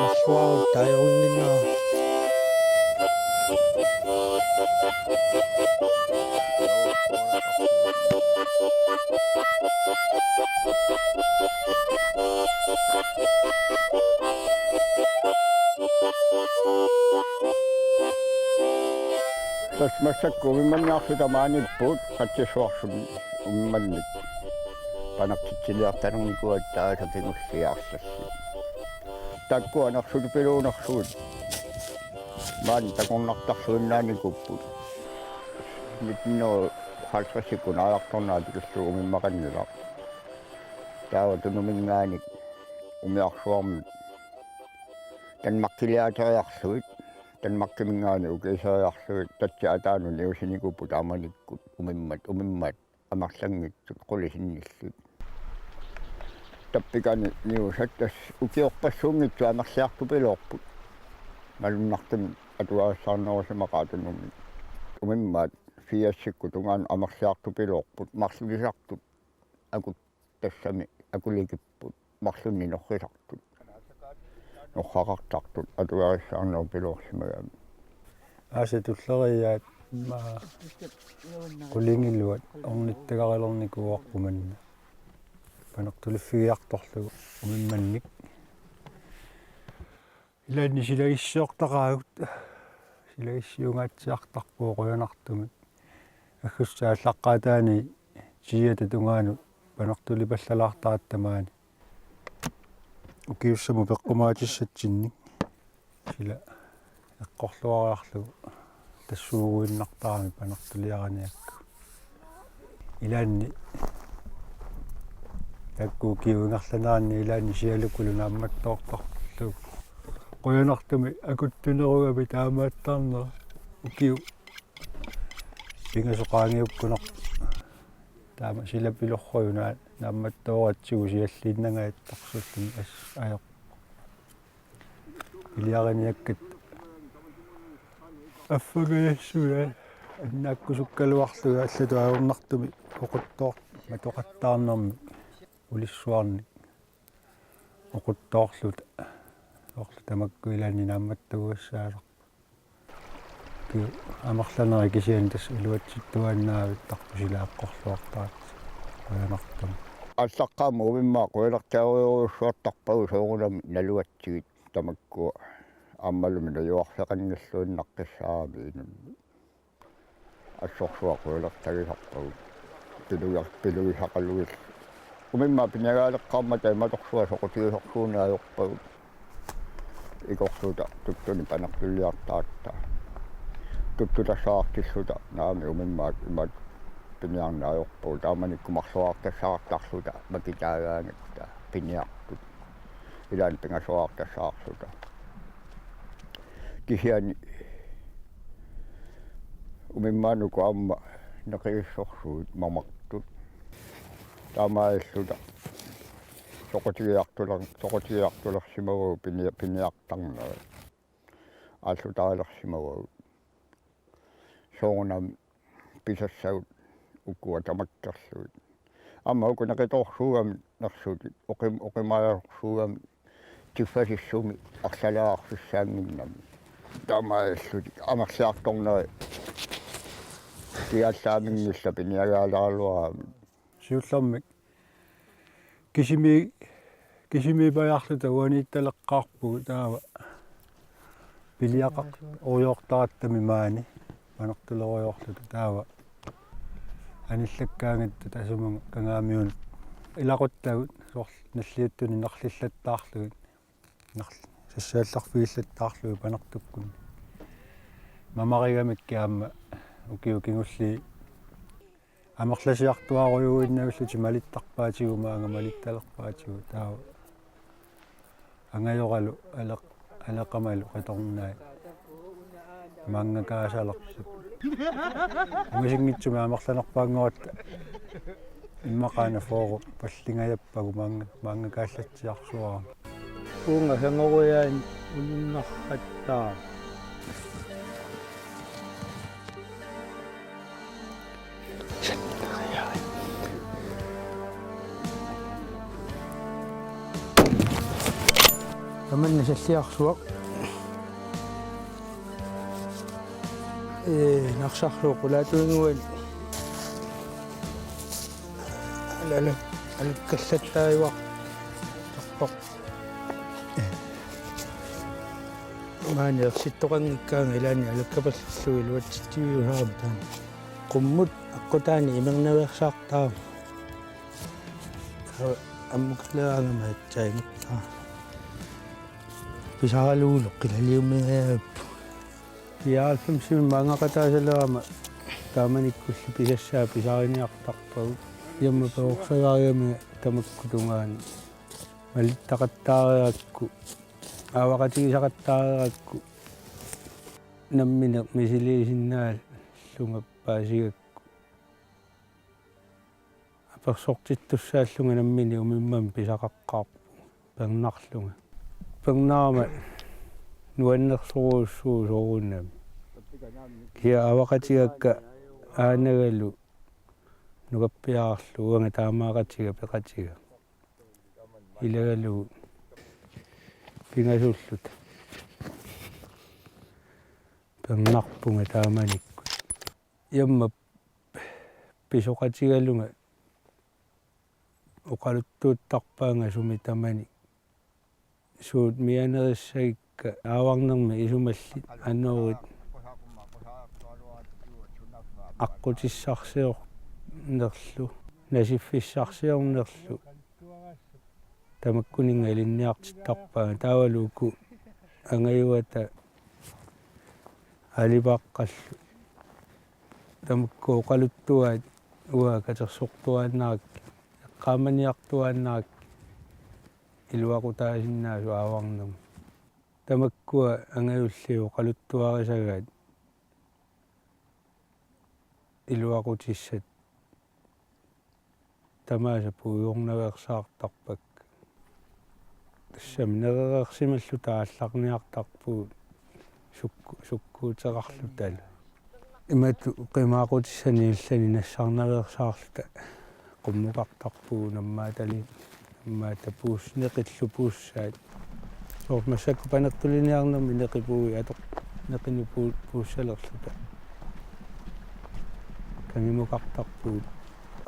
Maswag tayo nila. Tas masakko umimmanniarsuta maanippuut qattisuarsun umimmannik panaqtittiliartanernikuat taasapingussiarsassi takkuanarsutu piluunarsuut maan takornartarsuinnaanikupput mitno halsrasikun aartornaatikussu umimmaqannilaq taava tunumingaanik umiarsuarmut tanmaqqiliaateriarsuit tanmakkimingaani ukiisariarsuit tatsi ataanun iusinikuppu taamanikkut umimmat amarlangittut qulisinnissit tappikani niusat tas ukiorpassuungitsu amarliartupiloorput malunnartumi atuaassаарnerusumaqaatunumi umimmaat fiassikku tungaan amarliartupiloorput marlulisartut akut tassami akulikipput marlunninorrisartut ноххақартартут атуарissаарнер пилуорсимагами Аасатуллериаат qulingilluat ornittagarilernikuuarpumanna panertuliffigiartorlugu umimmannik ilaanni silagissuortaqaagut silagissiungaatsiartarpuu quyanartumut аггуссааллаққаатаани сиата тунгаanu панертулипаллалаартааttamaani укиуссаму пеққумаатиссатсинник сила эққорлуариарлугу тассуугуиннартарами панертулиараниакку илаанни такку киунгарланаанни илаанни сиалуккулу наамматтоортарлугу қуянартуми акуттунеругами таамааттарнера укиу пингасоқаангиуккунер таама силапилорруйуна наамматтооратсигу сиаллииннангааттарсуллуни ас аёқ илиараниаккат аффагассула аннааккусуккалуарлуга аллату аернартуми оқуттоор матоқаттаарнерми улиссуарни оқуттоорлут орлу тамакку илаани наамматтугуссаалер ки амарланери кисиан тас илуатситтуаннаавит тарпусилааққорлуартаат аянартам аллаққаама умиммаа қуилартааруйоруссуартарпагу соорунами налуатсигит тамакку аммалуми наюарсеқаннгаллуиннаққиссаарами инунни ассорсуа қуилартагисарпагу пилуисақалуис умиммаа пинягаалеққарма тайматорсуа соқутигисорсуунаажорпагу икорсута туттуни панертуллиартаатта туттутассаартиссута наами умиммаат имат пиниарнаажорпагу тааманикку марлуартассаартарлута макитаагаагатта пиниартут илаан пингасуартассаарсута кисиани умиммаануку аама неқиссорсуут мамартут таамааллута соқутигиартулерсимагуу пиниартарнера ааллутаалерсимагуу соонам писассагут уккуа тамаккерлуут аама уку неқиторсуугами нерсуути оқимаалерсуугами тиффасиссуми арлалаарфиссаангиннами таамааллути амерлиарторнери киаллаамингилла пиниагаалаарлуарами сиуллэрмик кисими баярлута уаниитталеққарпугу таава пилиақақ ориортараттами маани панертулериорлута таава аниллаккаангатта тасумага кангаамиун илақуттагут сорл наллиуттуни нерлиллаттаарлугут сассаалларфигиллаттаарлугу панертуккун мамаригамиккаама укиукингулли амерласиартуаруйуиннавиллути малиттарпаатигумаанга малитталерпаатигу таава ангайоралу алеқамалу qatornaa маангакаасалерсут амасингитсума амерланерпаангуатта иммақаана фоору паллингаяппагу маангакааллатсиарсуара уунга хангоруяан унуннарраттаа Taman nasalliarsuaq narsarluuq ulaatuinguan алаккаллаттааюақ тарпоқ маани ерситтоқангиккаанга илаани алаккаперллуи луатситсивиунаарам таани qumмут аққутаани имернавиарсаартаа аммукалаангама атсаимиттаа писаралуулоқ қилалиуммигааппу яалфим сим маангақатаасалерама тааманиккулли писассаа писариниартарпагу ямма пеорсагаариами тамаккутунгаани малиттақаттаариакку аавақатигисақаттаариакку намминеқ мисилисиннаал лунгаппаасигакку аперсортиттуссааллунга наммини умиммам писақаққарпу пернарлунга пернаама нуаннерсоруussuu сооруннами киа аавақатигакка аанагалу нугаппиаарлу уанга таамаақатига пеқатига илагалу пингасуллута пернарпунга тааманикку ямма писоқатигалунга оқалуттууттарпаанга суми тамани суут мианериссагикка ааварнерми исумалли аннерит аққутиссарсиор нерлу насиффиссарсиорнерлу тамаккунинга илинниартиттарпаа таавалуку ангаюата алибаққаллу тамакку оқалуттуаат уа катерсортуааннарак эққааманиартуааннарак илуақутаасиннаасу ааварнерми тамаккуа ангаюллиу оқалуттуарисагаат илуақутиссат тамааса пуйорнаверсаартарпак тассамнеререрсималлу таалларниартарпуут суккуутерарлу тала имату қимаақутиссани иллани нассарнаверсаарлута qummuqartarpuu nammaatali наммаата пууснеқиллу пууссаат соорт массакку панертулиниарнерми неқипуи атоқ неқини пууссалерлута кангимуқартарпуут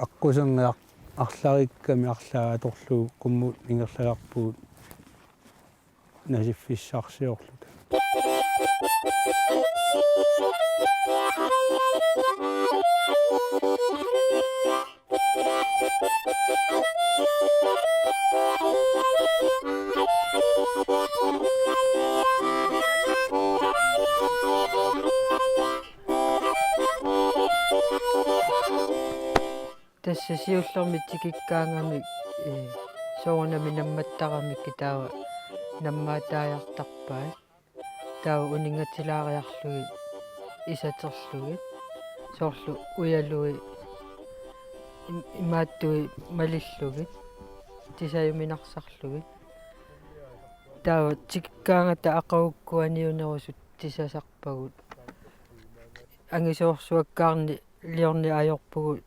аққусангеар арларикками арлаа аторлуу qummuut ингерлагарпуут насиффиссарсиорлута Tässä siullormittikikkaangami soornami nammattaramik taava nammaataajartarpaa taava uningatilaaриарлуги исатерлуги соорlu уялуи имааттуи малиллуги тисаюминарсарлуги таава тиккаангата ақавуккуаниунерусут тисасарпагут ангисоорсуаккаарни лиорни ajorpugут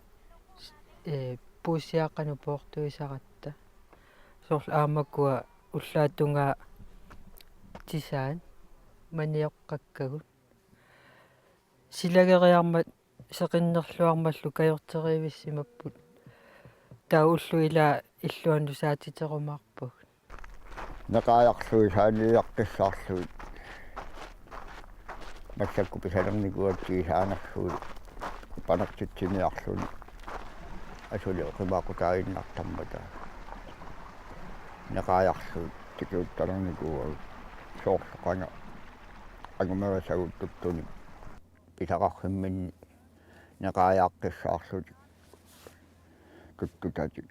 puussiaqqanu poortuisaratta soorlu aamakua ullaattungaa tisaan maniоққаккагут силагериармат сеқиннерлуармаллу кajorteriivissимаппут таа уллу илаа иллуанну саатитерумаарпуг нақааярлуи сааниаққиссаарлуит массакку писалерникуатти саанерлуи панертитсимиарлуни асули оқимаақутаиннартармата нақааярлуит тикиутталерникуа соорлоқана агумерасагуттуттуни писақархимминни нақааяаққиссаарлути туттутати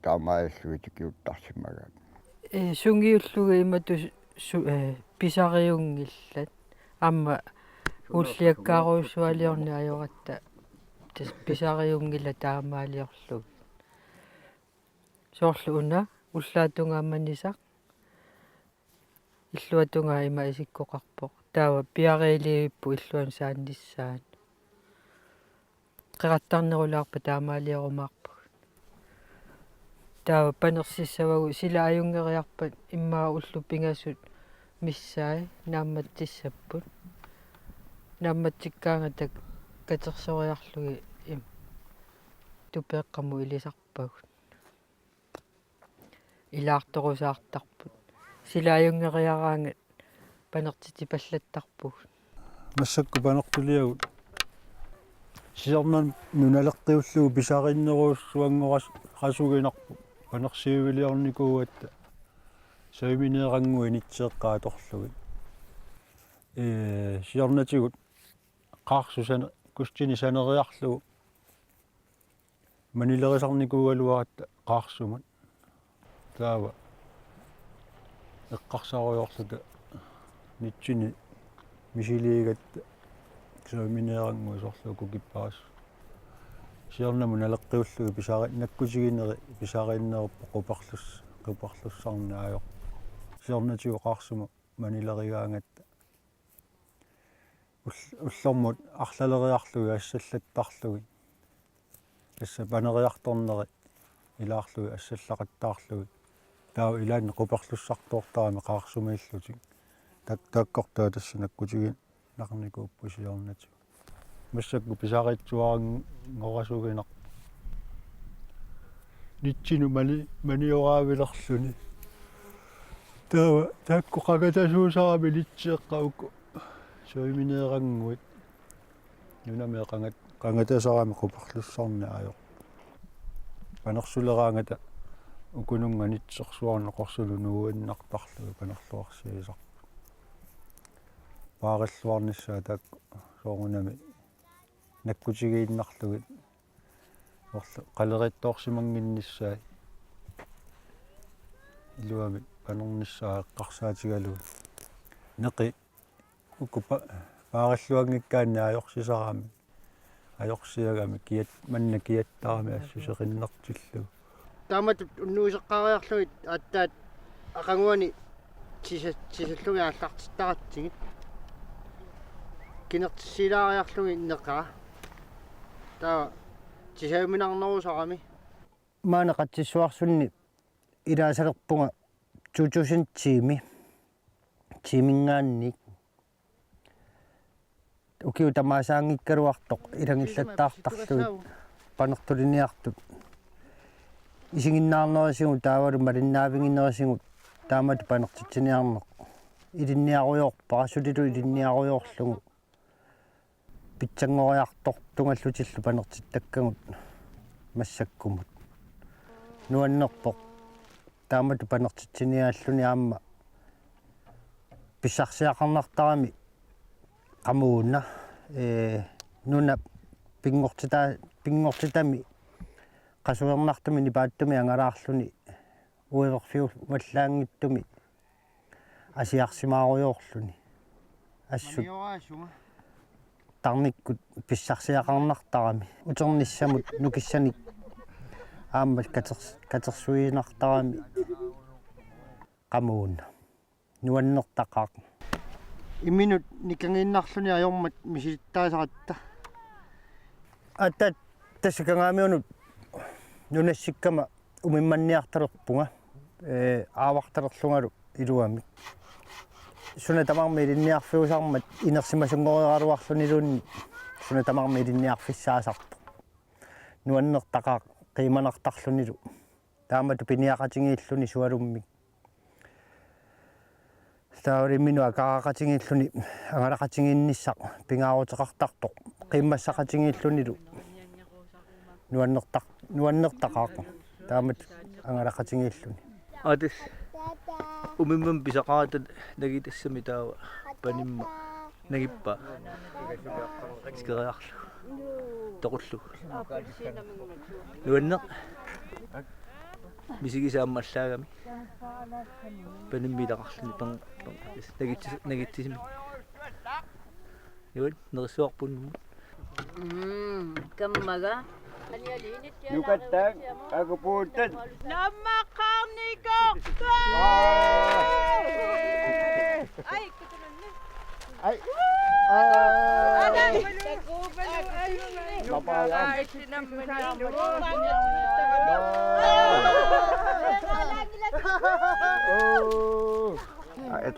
таамааллуи тикиуттарсимагаат сунгиуллуги имату писариунгиллат амма уллиаккааруйссуалиорни ajоратта тас писариунгила таамаалиорлуг соорлу уна уллаатунгаамманисақ иллуатунгаа има исиккоқарпоқ таава пиареилииппу иллуан сааннissaан қераттарнерулаарпа таамаалиарумаарпу таава панерсиссавагу сила аюнгериарпат иммаа уллу пингасут миссаи наамматсиссаппут наамматсиккаангата катерсориарлуги им тупеэққаму илисарпагут илаарторусаартарпут сила аюнгериараангат панертити паллаттарпугут массакку панертулиагут сиарнан нуналеққиуллугу писаариннеруussуангорас қасугинарпу панерсиувилиорникууатта саиминеерангуи нитсеэққааторлугит сиарнатигут қаарсусана кустини санериарлугу манилерисарникуугалуаратта қаарсумат таава эққарсаруйорлута нитсини мисилиигатта саиминеерангуи сорлуку киппаас сиарнаму налеққиуллуги писаари наккутигинери писаариннеруппо қупарлуссарнааёр сиарнатигу қаарсума манилеригаангатта уллормут арлалериарлуги ассаллаттарлуги тасса панериарторнери илаарлуги ассаллақаттаарлуги таа илаанна қупарлуссартуортарами қаарсумаиллутик таккортаа тасса наккутигин нарникууппу сиорнатиг массакку писааритсуарингорасугинар нитсину маниораавилерлүни таава такку қагатасуусарами нитсеэққаукку соиминеерангуит нунамеэ қангатасарами қупарлуссарнааёр панерсулераангата укунунга нитсерсуарна қорсулу нууиннартарлуги панерлуарсиисар паариллуарниссаа такку соорунами наккутигииннарлугит орлу қалериттоорсимангиннissaai илуами панерниссаа эққарсаатигалуги неқи укупа паариллуангиккаанна аёрсисарами аёрсиагами киат манна киаттарами ассусеқиннартиллуг таамат уннуисеққариарлугит аттаат ақангуани тисаллуги ааллартиттаратсигит кинертиссилаариарлуги неқаа таа тисауминарнерусарами маана қатсиссуарсунни илаасалерпунга 2000 тимингаанник укиу тамаасаангиккалуартоқ илангиллаттаартарлугит панертулиниартут исигиннаарнерисигу таавалу малиннаавингиннерисигу таамат панертитсиниарнеқ илинниаруйоор парасулилу илинниаруйоорлугу питсангориартортунгаллутиллу панертиттаккагут массаккумут нуаннерпоқ таамат панертитсиниааллуни аама писсарсиақарнартарами qamуунна нуна пингортитами qasuernartumi nipaаттumi angalaarsuni uiverfiu mallaangittumi asiarsimaaruyorluni assut tarnikkut pissarsiaqarnartarami uternissamut nukissanik aammal katersuinartarami qamуунна nuannertaqaaq имминут никангииннарлуни ajormat мисилиттаасаратта атат тассакангаамиунут нунассиккама умимманниарталерпунга ааварталерлунгалу илуами суна тамарми илинниарфиусармат инерсимасунгориаруарлунилуунни суна тамарми илинниарфиссаасарпу нуаннертақаа қиманартарлунилу таамату пиниақатингииллуни суалумми таавримину акаақатингииллуни ангалақатингиинниссақ пингаарутеқартартоқ қиммассақатингииллунилу нуаннертақаа таамат ангалақатингииллуни атис умиммам писақаратат нагитассами таава панимма нагиппа скериарлу тоқуллу нуаннеқ мисигисааммаллаагами паниммилақарлуни пен нагитсисми юут нерсуарпунму каммага Nukatang aguputan. наммаққарникоо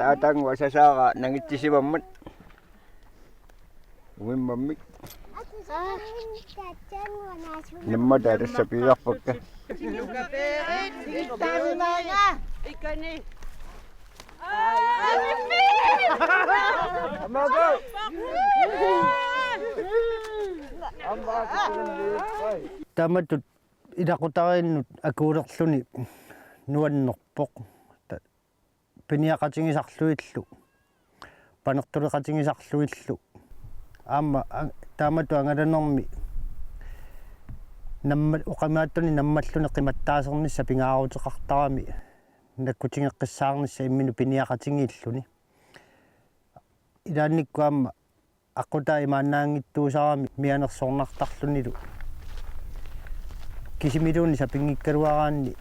Tatang wasasaka nangitsisimamat. Umimmamik. Namada sa pilakpagka. Tamatut idakutarin akuulerluni nuannerpoq piniaqatingisarluillu panertuleqatingisarluillu aamma taamatu angalanermi namma uqamaattuni nammalluni qimattaasernisса pingaaruteqartarami nakkutingeqqissaarnissa imminu piniaqatingiilluni ilaannikkuamma aqutaa imaannaangittuusarami mianersoornartarlunilu kisimiluuni sapingikkaluaraanni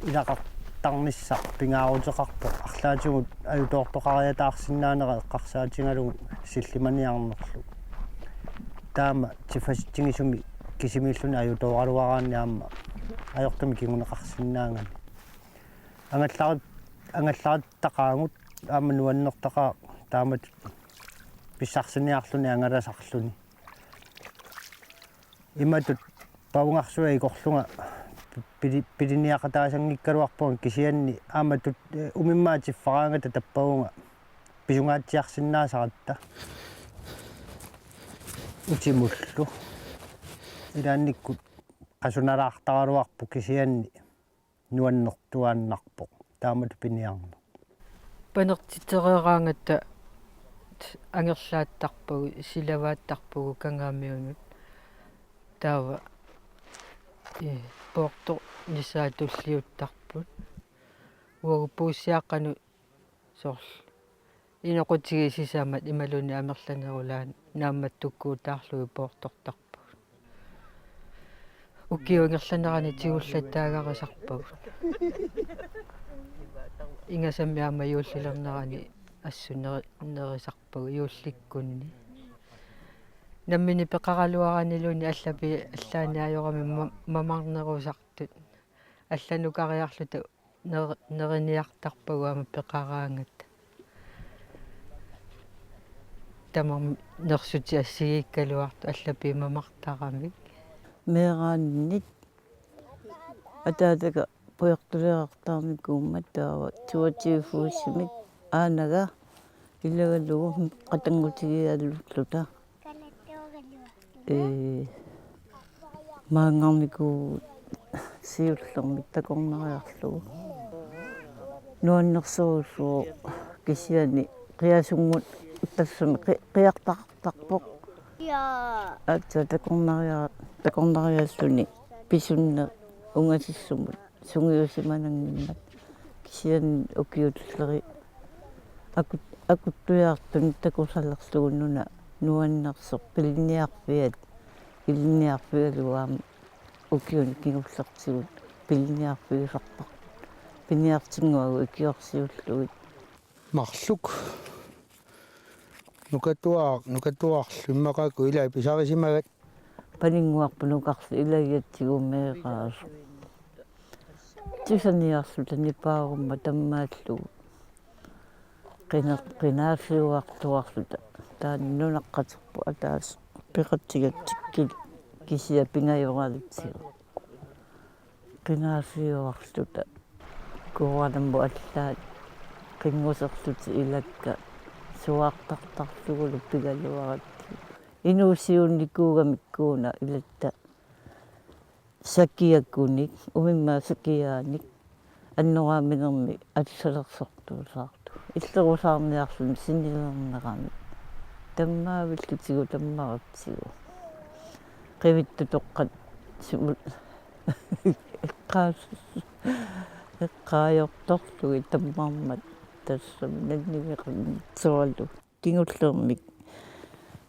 ilaqartarnissa pingaaruteqarpoq арлаатигут аюторторqariataarsinnaanера эққарсаатингалугу силlimaniarnerlu таама тифаситсигисуми кисимииллуни аюторалуараанни аама ajortumi kiguneqarsinnaangani ангаллараттақаагут аама нуаннертақаа таамат писсарсиниарлуни ангаласарлуни иматут паунгарсуа икорлунга пилиниақатаасангиккалуарпуан кисианни ааматут умиммаатиффараангата таппагунга писунгаатсиарсиннаасаратта утимуллу илаанниккут qasunalartaraluarpu kisianni nuannertuaannarpoq taamatu piniarna панертитерераангатта ангерлааттарпагу силавааттарпагу кангаамиунут таава поорто нисаатуллиуттарпут уагу пууссиаққану сорл инеқутиги сисаамат ималуни амерланерулаан наамматтуккуутаарлуи поортортарпу укиунгерланерани тигуллаттаагарисарпагу ингасаммиаама юуллилернерани ассунерисарпагу юулликкунни наммини пеқаралуаранилуни аллапи аллааниаёрами мамарнерусартут алланукариарлута нериниартарпагуама пеқараангат тамам нерсути ассигиккалуарту аллапи мамартарамик меэрааннит атаатака пуйартулеэартаарникууммат таава туатиуфуусимик аанага илагалугу қатангутигиаллутлута маангарнику сиуллермик такорнариарлугу нуаннерсуусуу кисиани қиасунгут тассуми қиартартарпоқ атта такорнариааллуни писунне унгасиссумут сунгиусиманангиммат кисиан укиутллери акуттуяартун такусаллерсугуннуна нуаннерсоқ пилниарфиалуаам укиун кигуллертигут пилниарфиусарпар пилниартингуагу икиорсиуллугит марлук нукатуарлу иммакааку илаа писарисимагат панингуарпунукарсу илагиатсигумеэраасу тисаниарсу танипаагумма таммааллугу qinaaffiuartuarluta taannunaqqaterpu ataas peqatsigatsikkil kisia pingajoralitsigu qinaaffiuarluta kuuranammu allaat qinguserluti ilakka suaartartarlugulu pigaluaratti inuusiunnikuugamikkuuna ilatta sakiakkunik umimma sakiaanik аннорааминерми атсалерсортуусаарту иллерусаарниарлун синилернерами таммаавиллутигу таммаратсигу qivittu toqqat simul eqqaayortorlugi tammaarmat тассам наннигеқарнитсуаллу кингуллермик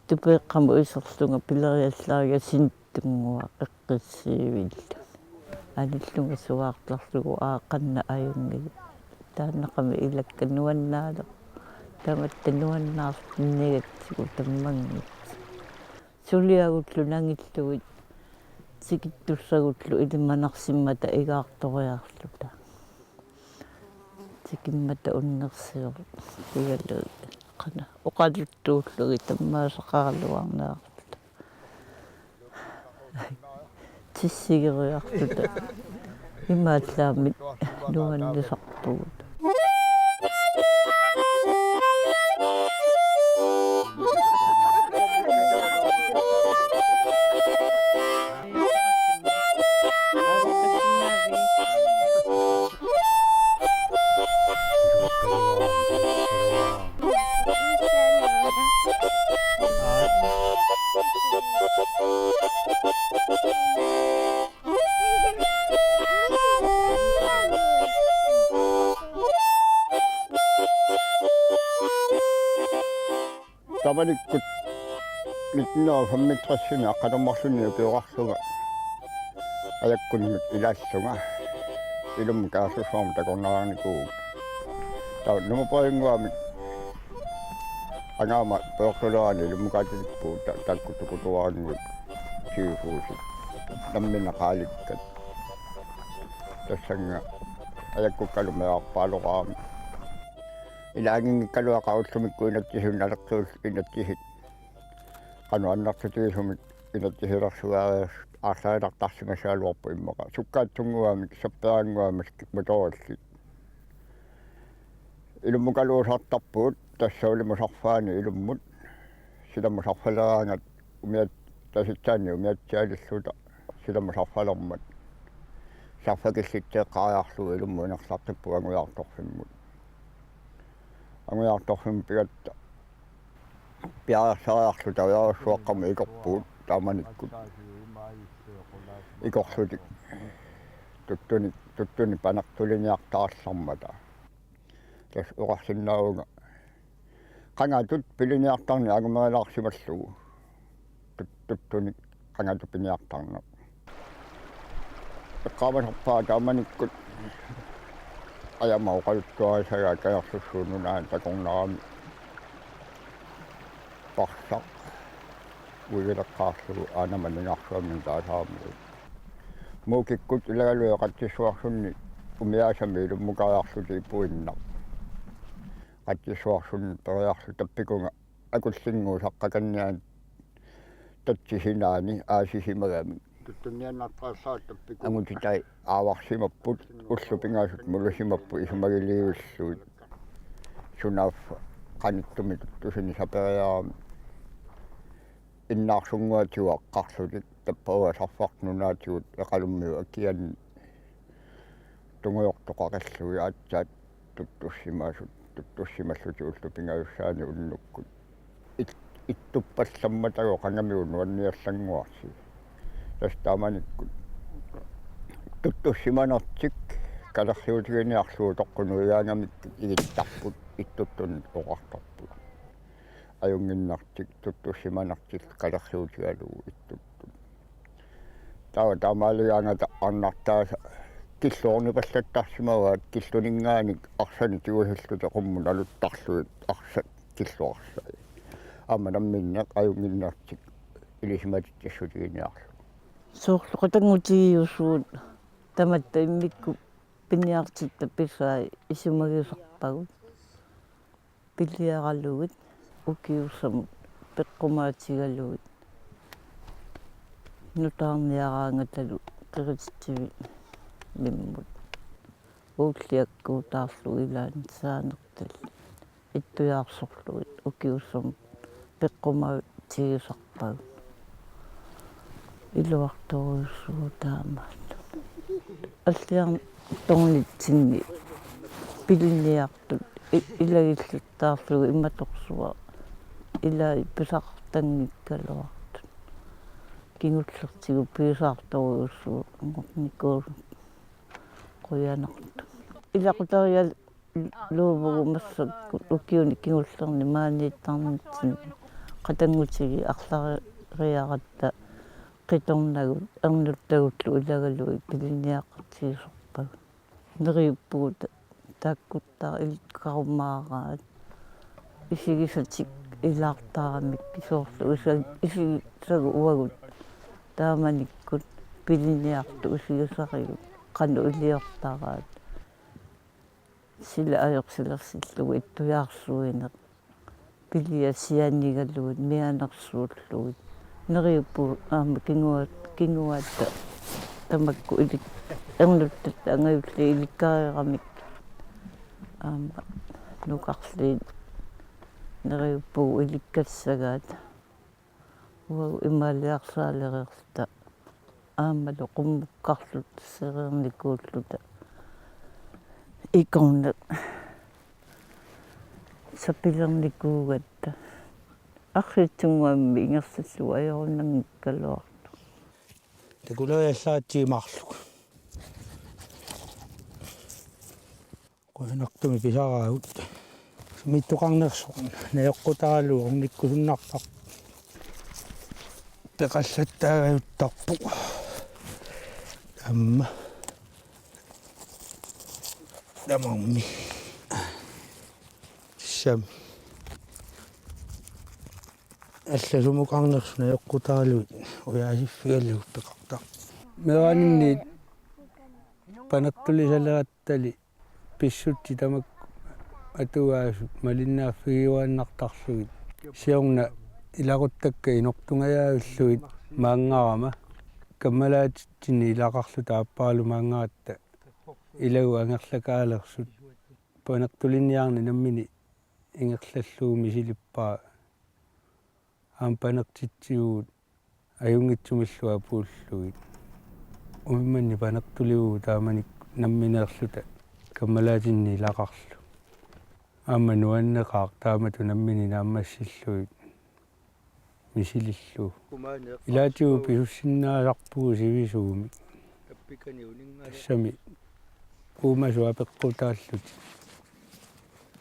тупеэққаму исерлунга пилериаллаарга синттунгуа эққиссиивилла аниллунга суаартарлугу ааққанна аюнгили тааннақами илакка нуаннаале таматтануаннаарнигатсигу таммангит сулиагутлу нангиллугит сикиттуссагутлу илимманарсиммата игаарториарлута сикиммата уннерсиор игалу qana uqaluttuullugi таммаасақаралуарнеарлута тиссигериартута имааллаамит нуаннисарпугут Tavalikkut litnaa fammitrassimi aqalermarluni upiuqarluga ajakkunnut ilassunga ilum kaassusuam takornaraanikuuga taw numupainguami angaama peorlulaani ilumukaatilikpuu takkutukutuaangut kiufuusi nammina qaalikkat tassanga ajakkukkalumearpaaloqaami ilaangingikkaluaqarullumikku inattisun alertuus inattihit qanu annartutiisumik inattihillersugaarias aarsaalartarsimasaaluarpu immaqa sukkaatsunguamik sapperanguamas motorallit ilummukaluusartarpuut tassaulimusarfaani ilummut silamusarfaleraangat umiat tasitsaani umiatsialilluta silamusarfalermat sarfakissitteeqqaariarlugu ilummu inersartippu angujaartorfimmut angujaartorfim pigatta piararsariarlu taviarussuaqqamu ikorpuut taamanikkut ikorlutik tuttuni panartuliniartaarlarmata tas uqarsinnaaruga qangatut piliniartarni agumerilaarsimallugu tuttuni qangatupiniartarnaq eqqaamasarpaa taamanikkut ajamauqaluttuarisaga kajarsussuununaan takornarami parsaq uivileqqaarlugu aanamanningarsuammin taasaamu muukikkut ilagaluyo qattisuarsunni umiaasami ilummukaariarluti ipuinnaq qattisuarsunni periarlu tappikunga akullinguusaqqakanniaan tatsihinaani aasisimagami angutitai aavarsimapput ullupingaasut mulusimappu isumagiliiulluut sunaaffa qanittumi tuttusini saperiaami innaarsunguatiuaqqarlutik tappauasarfarnunaatigut eqalummiu akianni tungujortoqaqallugi aatsaat tuttussimalluti ullupingajussaani unnukkut ittuppallammatagoo qangamiun nuanniallanguarsi tastaamanikkut tuttussimanartik kalerriutiginiarlugu toqqunuigaangamik igittarput ittuttun oqartarput ajunginnartik tuttussimanartik kalerriutigalugu ittuttun taamaaligaangata arnartaasa killuornipallattarsimavaat killuninngaanik arsani tiuhilluta qummun aluttarluit arsa killuarsai ammanamminneq ajunginnartik ilisimatittassutiginiarlu соорлуқатангутигиусуут таматта иммикку пиниартитта писаа исумагисарпагут пиллиаралугит укиуссамут пеққумаатигалугит нутаарниараангаталу қиритсиви миммут ууллиаккуутаарлу илаан саанертал иттуяарсорлугит укиуссамут пеққумаатигисарпагут илуарторуйуссуутаамааллу аллиарн торнитсинни пилниартут илагиллуттаарлугу иматорсуа илаа писартангиккалуартут кингуллертигу писаарторуйуссуу никуу қуянарту илақутариал луувгу массаккут укиуни кингуллерни маанииттарнитсин қатангутиги арлариаратта qitornagут ernuttagullu ilagalui piliniaqqatsiisorpagut neriuppugut taakkuttaa ilikkarumaaraat исигисатик илаартаарамик кисоорлу исигисагу уагут тааманиккут пилиниарту усиусаригут кану илиортараат сила аёрсилерсиллугу иттуяарсуинеқ пилия сианнигаллугут мианерсууллугут нериуппу аама кингуаатта тамакку илик эрнуттат ангаюлли иликкаарирамик аама нукарли нериуппу иликкассагаат уагу имаалиарсаалериерта аамалу qummuqqarlut серерникууллута икорнак сапилерникуугатта арритсунгуамми ингерсаллу аёруннангиккалуарту такулааллаатсиимарлук qoinartumi pisaraagut mittuqarnersoqun najoqqutaralu ornikkusunnartaq peqallattaagajuttarpu amma damammi sam алласумуқарнерсу наjoqqutaraluit уяасиффигаллуг пеқартар мераанинни панаттулисалераттали писсутти тамак атуаасут малиннааффигиуааннартарлугит сиорна илақуттакка инортунгаяавиллугит маангарама каммалаатитсини илақарлу тааппаалу маангаатта илагу ангерлакаалерсут панертулинниарни наммини ингерллаллугуми силиппаа аам панертитсигуут аюнгитсумиллуа пууллугит умимманни панертулигуу тааманик намминеерлута каммалаатинни илақарлу аама нуаннеқар таамату наммини нааммассиллуит мисилиллу илаатигу писуссиннаасарпугу сивисууми тассами уумасу апеққутааллути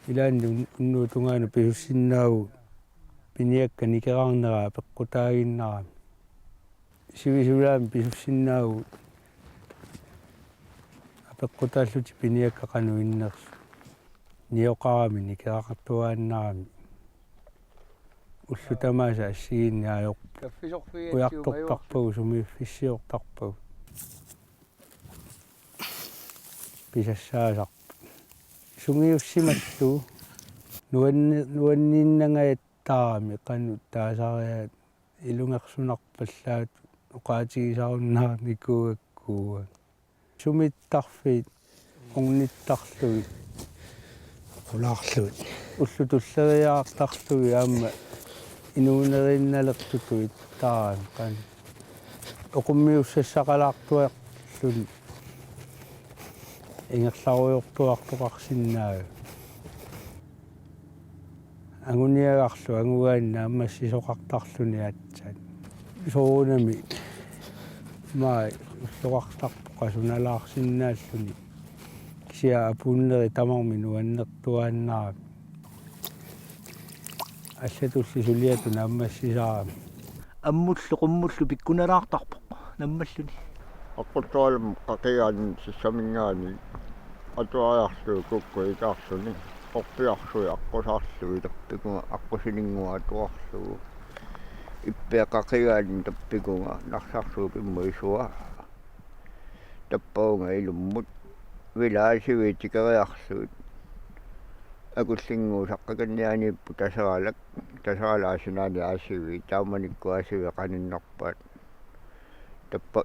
илаанни уннуу тунгаану писуссиннааву пиниакка никераарнераа апеққутаагиннарами сивисулаами писуссиннааву апеққутааллути пиниакка кану иннерсу ниоқарами никераақартуааннарами уллу тамааса ассигинни аёрпу уяртортарпагу сумиуффиссиортарпагу писассаасарпу сунгиуссиматту нуанниннангаяттаарами кану таасариаат илунгерсунарпаллаат уqaатигисаруннаарникууаккууа сумиттарфиит орниттарлугит qulaarluit уллу туллериаартарлуги аама инуунеринналертутуит таан кан оқуммиуссассақалаартуарлуни ингерларуйортуартоқарсиннаага ангуниагарлу ангугаанна аммассисоқартарлуни аатсаат соонами маа уллоқартарпу қасуналаарсиннааллуни кисиа апууннери тамарми нуаннертуааннарами аллатулли сулиатуна аммассисаарами аммуллу qumмуллу пиккуналаартарпоқ наммаллуни аққутуалум қақигаани сиссамингаани атуариарлуу кукку икаарлуни орпиарсуи аққусаарлуи таппикуга аққусинингуа туарлугу иппеқақигаани таппикуга нарсарсуу пиммуисуа таппаунга илуммут вилаасиви тикериарлуит акуллингуу саққаканнианииппу тасаралаасинаани аасиви тааманиккуасиви қаниннарпаат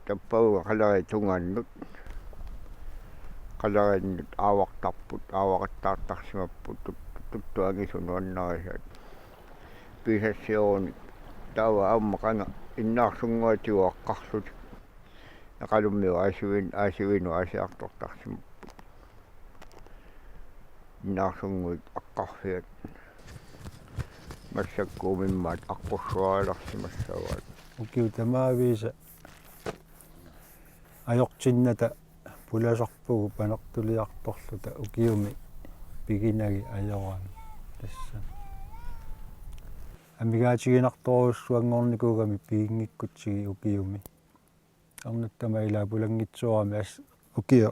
таппауга қалари тунгааннут қалариннут аавартарпут аавақаттаартарсимаппут туттуангисунуаннарисаат писассиорни таава аама қана иннаарсунгуатигуаққарлут ақалуммиу аасивину аасиартортарсимаппут иннаарсунгуит аққарфиат массаккуумиммаат аққуссуааларсимассаваат укиу тамаависа аёртинната пуласарпугу панертулиарторлута укиуми пигинаги аёраами тасса амигаатигинарторуссуангорникуугами пигингиккутсиги укиуми арнаттама илаа пулангитсуарами ас укио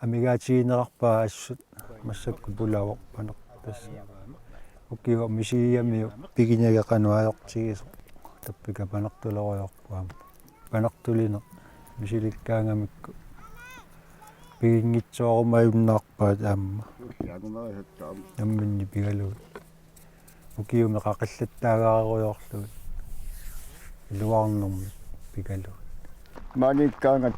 амигаатигинерарпаа ассут массакку пулаво тасса укиу мисиами пигинага кануаёртигисо таппика панартулеруйорпуам панартулине мисиликкаангамикку пигингитсуарумаюннаарпаат аама амминни пигалуут укиуме qaqillаттаагааруйорлугут илуарнэрми пигалуут маниккаангат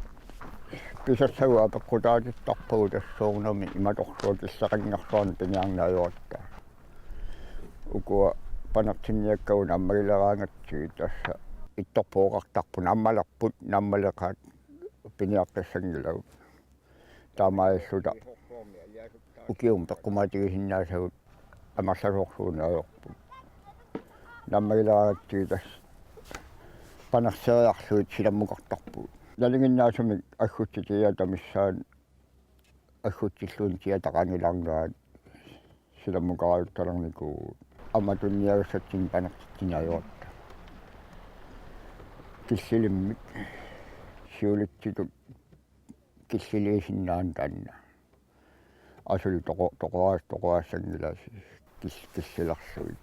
писассагу апеккутаатиттарпагу тассуурнами иматорлуут иссақингарлуарни пиниарнааюарта укуа панартинниаккагун аммагилераангатсиги тасса ittorpuoqartarpun ammalerput nammalekaat piniartassangilagут таамааллута укиум пеққумаатигисиннаасагут амарлалуорсууни аёрпут наммагилераангатсиги тасс панарсериарлуит силаммукартарпут налингиннаасумик аггутситиата миссаан аггутсиллуун тиатақангиларнгаат силаммукааютталернику аматунниагассатсин панартиттинааюарта киссилиммик сиулитситут киссилиисиннаан таанна асули тоқоаассангилааси киссиларсуит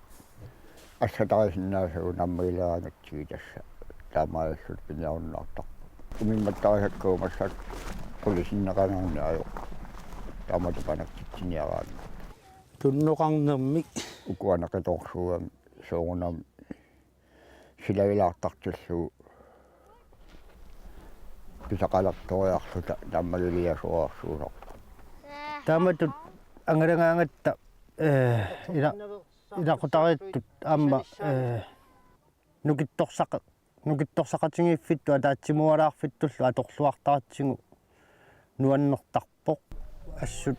ассатарисиннаасагу наммагилераангатсиги тасса таамааллут пиниаруннаартарпу умимматтарисаккуу массак полисиннеқангарни аё таамату панактитсиниараани туннуқарнермик укуанақиторсууам соорунам силавилаартартиллу писақаларториарлута наммагилиасуарсуусарпу тааматут ангарангаангатта илақутариттут аама нукитторсақатингиффитту атаатсимуалаарфиттуллу аторлуартаратсигу нуаннертарпоқ ассут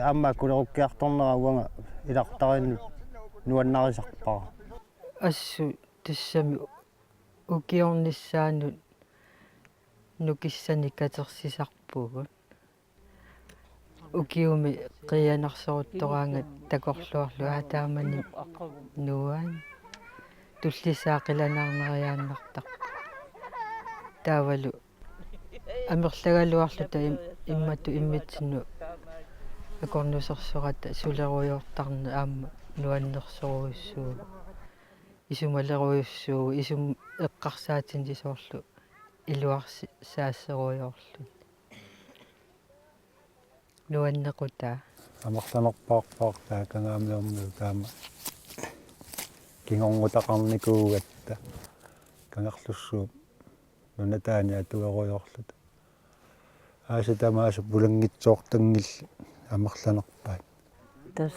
аама кулеруккиарторнера уанга илақутариннут нуаннарисарпара ассу тассами укиорниссаанут нукиссани катерсисарпугут укиуми қиянарсоруттораангат такорлуарлу атаамани нуан туллисаақиланаарнериааннартар таавалу амерлагалуарлута иммату иммитсину акорнусерсурата сулеруйортарна аама нуаннерсоруйуссуу исумалеруйуссуу исум эққарсаатинсисоорлу илуарси саассеруйоорлу нуаннеқута амерланерпаарпаартаа кангаамлерму таама кингорнутақарникуугатта кангерлуссуу нунатаани атуеруйоорлута ааса тамааса пулангитсоортангилли амерланерпаат тас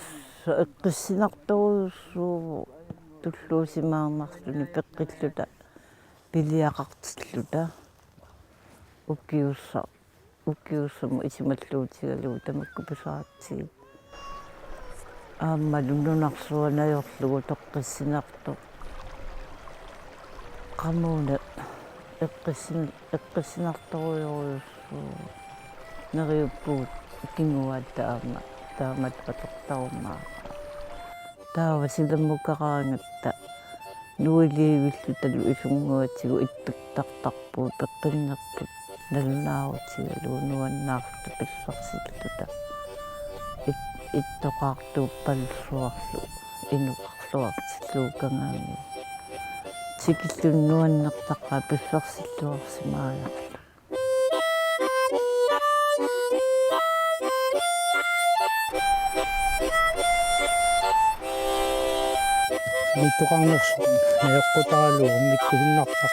эққиссинарторуйуссуу туллуусимаарнарлуни пеққиллута пилиақартиллута уккиуссаму исималлуутигалуу тамакку писаатсиг аама луннунарсуанаёрлугу тоққиссинарто qammuuna эққиссинарторуйоруйуссуу нериуппуут кингуаатта аама таамат патортарумаа таава силаммукараангатта нуилиивиллу талу исунгуатсигу иттуттартарпуу пеққиннерпут налнааутигалуу нуаннаарлу писсарсиллута иттоқартууппаллуарлу инуқарлуартиллуу кангаами сикиллун нуаннертаққа писсарсиллуарсимааярлу миттоқарнерсу наёққутаралуу миккугиннартар